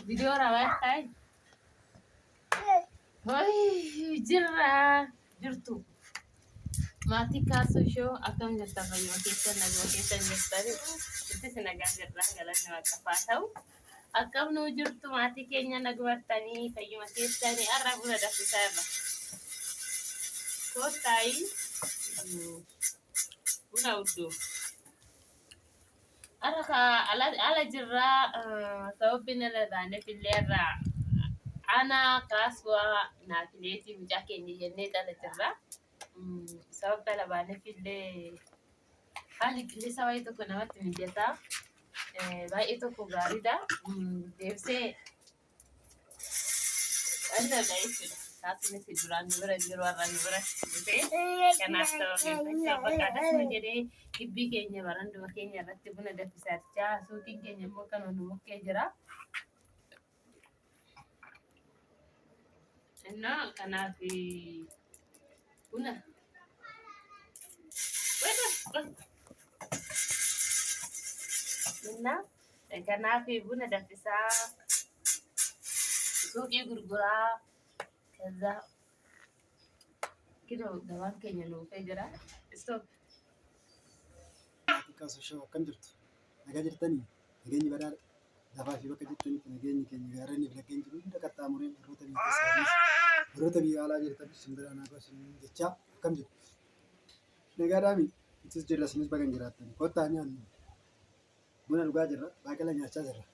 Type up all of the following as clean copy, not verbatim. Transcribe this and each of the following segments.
Video raawwataa hoy jirtu maatii kaasuu shoo akkam jirta fayyuma keessan naguma keessan jirtani itti sinagaa jirraa galanni waaqaffaa ta'u akkam nuu jirtu maatii keenya nagumattanii fayyuma keessanii arra buna daffisaa irra koottaayi buna udduu arra ala jirraa sababbiin ala baanee filleerraa ana kaswa na fileti mucaa keenya jennee dhala jirra. Sababa labaaniif illee haalli qilleensa baay'ee tokko namatti mijataa baay'ee tokko gaariidha. Deebisee anna jechuudha. Taasisni duraan nu bira jiru har'a nu bira dhufee kanaaf ta'uu bakka jedhee gibbii keenya baranduma keenya irratti buna danfisaa jira. Suuqiin keenya immoo kan nu mukkee jira. Nah, kanaaf buna kanaaf buna danfisaa suuqii gurguraa kaza kilo gabaan keenya nuufee jira. Stop. Kaasuu shoo akkam jirtu? Nagaa jirtanii? Nageenyi badhaadha. Lafaa fi bakka jirtanitti nageenyi keenya gaarreen laggeen jiru hunda qaxxaamuree warroota biyya alaa jirtan simbiraan haa gosin jechaa akkam jiru? Nagaadhaami isis jirra sinis bagan jiraattan kottaa nyaannu buna dhugaa jirra baaqela nyaachaa jirra.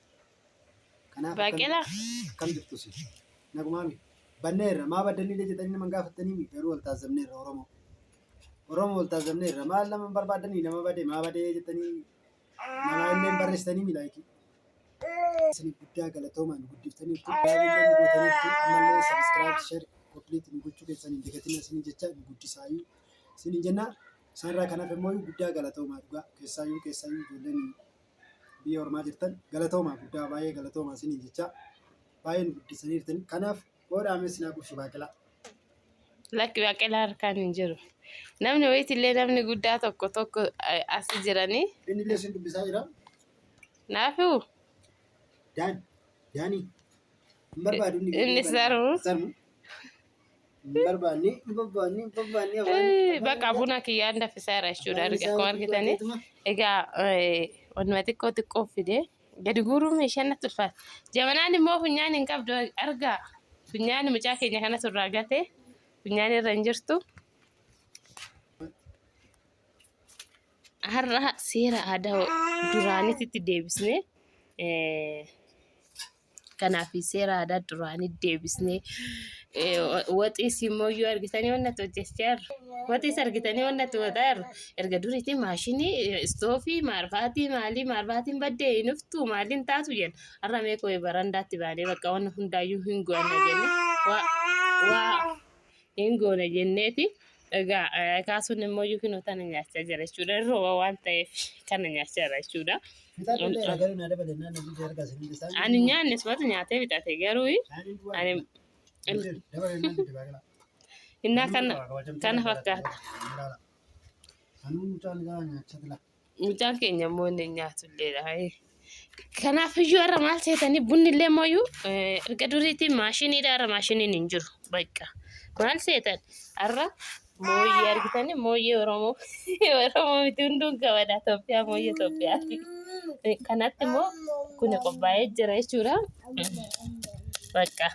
Kanaaf akkam jirtu si? Nagumaami banneerra maa baddanii jedhanii nama gaafatanii garuu wal taasifneerra Oromoo wal taasifneerra maal nama barbaadanii nama badee maa badee jedhanii nama illee barreessitanii milaayikii. Sini guddaa galatoomaan guddiftanii baay'ee gootaniitu ammallee subscribe share complete nu gochuu keessanii deeggartiin isin jecha guddisaayu isin jenna sanarraa kanaaf immoo guddaa galatoomaa dhugaa keessaayyuu ijoolleen biyya ormaa jirtan galatoomaa guddaa baay'ee galatoomaa isin jecha baay'ee nu guddisaniirtan kanaaf boodaames sinaa qurshi baaqelaa. Lakki baaqelaa harkaan hin jiru. Namni wayitillee namni guddaa tokko as jiranii. Inni illee isin dubbisaa jira. Naafuu. Daani barbaadu inni sarmu barbaanni bakka buna kiyyaan danfisaa jira jechuudha. Akkuma argitanii egaa wanuma xiqqoo fide gadi guuruu meeshaan natti ulfaata. Jabanaan immoo funyaan hin qabdu argaa. Funyaan mucaa keenya kana surraa gate funyaan irra hin jirtu. Har'a seera aadaa duraanitti deebisnee kanaaf seera aadaa duraanii deebisnee waxiis immoo yoo argitanii wannatti hojjechaa jirru. Waxiis argitanii wannatti wataa jirru. Erga duriitti maashinii istoofii maarbaatiin baddee hin uftu maaliin taatu jenna. Har'a meekoo barandaatti baanee bakka wanna hundaayyuu hin goone jenne waa hin goone jenneeti. Egaa kaasuun immoo yookiin utana nyaachaa jira jechuudha. Rooba waan ta'eef kana nyaachaa jira jechuudha. Ani nyaanni sumatu nyaatee bitate garuu ani innaa kana fakkaata. Mucaan keenya immoo inni nyaatulleedha. Kanaaf iyyuu har'a maal seetanii bunni illee mooyyuu erga duriitti maashiniidha har'a maashiniin hin jiru. Bakka maal seetan har'a mooyyee argitanii mooyyee Oromoo miti hunduun qabadha. Itoophiyaa mooyyee Itoophiyaati. Kanatti immoo kun qophaa'ee jira jechuudha. Bakka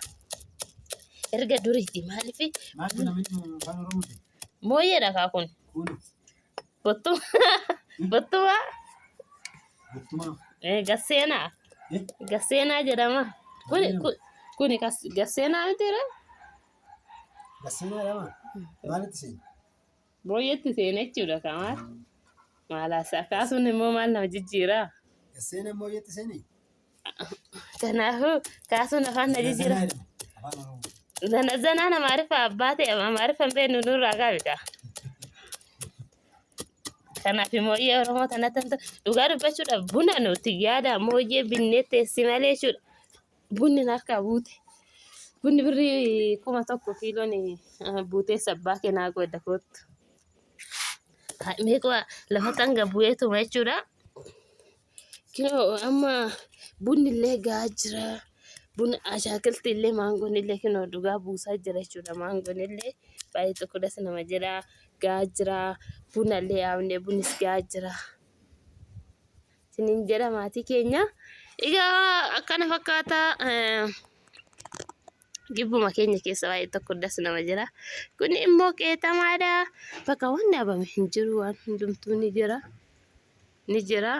erga duriitti maaliif mooyyeedha kaa kun bottuma gasseenaa jedhama. Kuni gasseenaa mitiira. Gasseenaa jedhama. Maalitti seena? Mooyyeetti seena jechuudha kamaal. Maalaas kaasuun immoo maal nama jijjiiraa? Gasseenaa mooyyeetti seeni? Kanaafuu kaasuun afaan na jijjiira. Zanaan amaariffa abbaa ta'e amaariffa hin beeknu nurraa gaafita. Kanaaf mooyyee Oromoo tanatti dhugaa dubbachuudhaaf buna nuti yaada mooyyee binnee teessi malee jechuudha. Bunni harkaa buute. Bunni birrii 1,000 kiiloon buutee sabbaa kennaa godha kootu. Meeqa lafa tanga bu'eetuma jechuudha. Kinoo amma bunni illee gahaa jira. buna ashaakilti illee maangoon illee kunoo dhugaa buusaa jira jechuudha. Maangoon illee baay'ee tokko das nama jira gaa jira. Buna illee yaabnee bunis gaa jira. Sinin jedha maatii keenya. Egaa akkana fakkaata gibbuma keenya keessa baay'ee tokko das nama jira. Kun immoo qeexamaadha. Bakka waan dhaabame hin jiru waan hundumtuu ni jira. Ni jira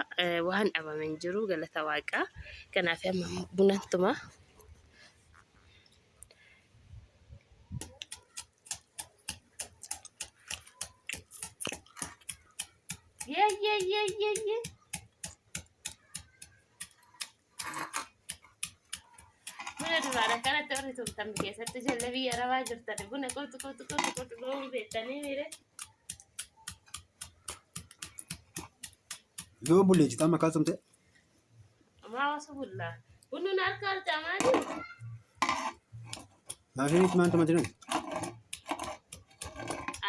waan dhaabame hin jiru galata waaqaa. Kanaaf amma bunantuma. Ye. Buna duraadha kanatti warri turtan keessatti ijoollee biyya arabaa jirtan buna qotu dhoomu beektanii miire. Yoo bulleessitaa maqaa somte. Maa wasu bullaa. Bunni harka harcaa maali? Maashiniitti maanta jiran?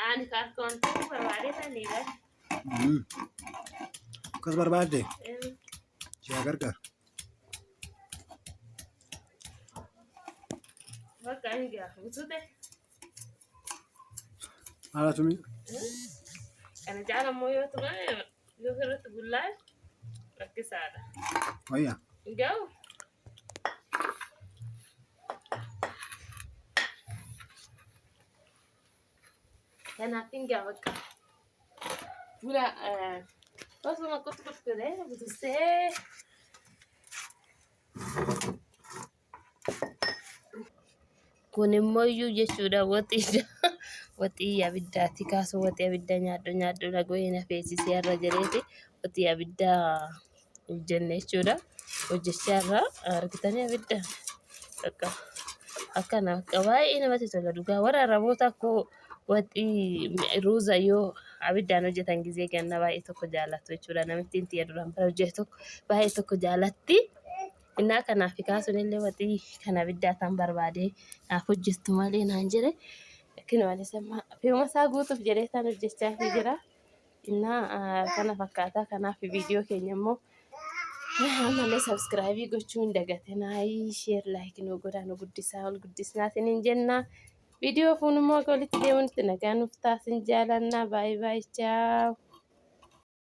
Ani harka wanta barbaadetaniidha. Akkas barbaadde? Siyaa gargaara. Bakka hin gaafa butute. Haala sumi. Kana jaala immoo yoo turan yoo irratti bullaa rakkisaadha. Wayyaa. Ga'u. Kanaaf hin gaa bakka. Buna osuma kutukutulee butusee. Kun immoo iyyuu jechuudha waxii abiddaatti kaasu waxii abidda nyaadhu nagooyee na feesisee irra jireeti waxii abidda hojjenne jechuudha. Hojjechaa irra argitanii abidda akkana baay'ee namatti tola dhugaa warra araboota akkoo waxii ruuza yoo abiddaan hojjetan gizee ganna baay'ee tokko jaalatu jechuudha. Namitti hin tiyya duraan bira hojjetu baay'ee tokko jaalatti. Innaa kanaaf kaasuun illee waxii kan abiddaa tan barbaade naaf hojjettu malee naan jedhe akkuma malee fe'uma isaa guutuuf jedhee isaan hojjechaa jira. Innaa kana fakkaataa kanaaf viidiyoo keenya immoo ammallee sabskiraayibii gochuu hin dagatinaa sheer laayik nu godhaa nu guddisaa ol guddisnaa isiniin jenna. Viidiyoo fuun immoo walitti deemuun itti nagaa nuuf taasin jaalannaa baay'ee chaaw.